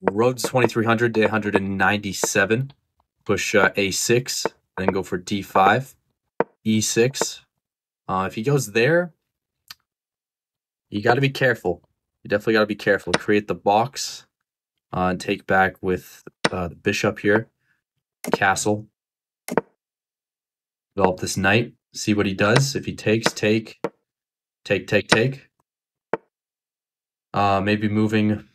Rhodes 2300 to 197. Push a6, then go for d5, e6. If he goes there, you got to be careful. You definitely got to be careful. Create the box and take back with the bishop here. Castle. Develop this knight. See what he does. If he takes, take. Take, take, take. Maybe moving.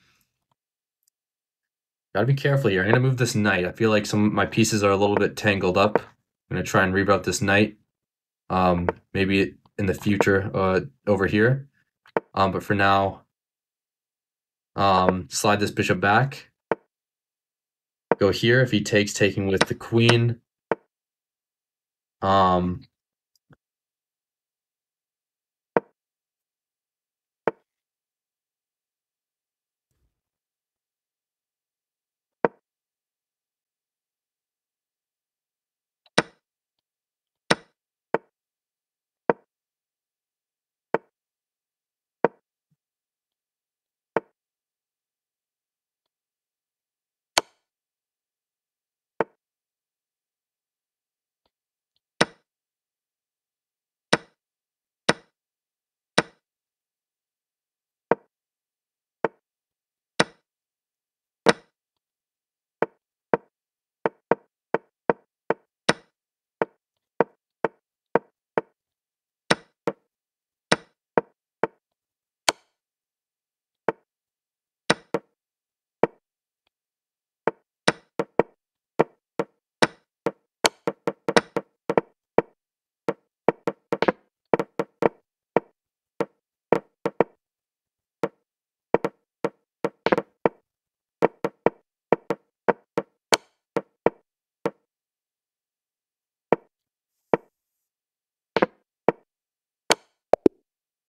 Gotta be careful here. I'm gonna move this knight. I feel like some of my pieces are a little bit tangled up. I'm gonna try and reroute this knight. Maybe in the future over here. But for now, slide this bishop back. Go here. If he takes, taking with the queen.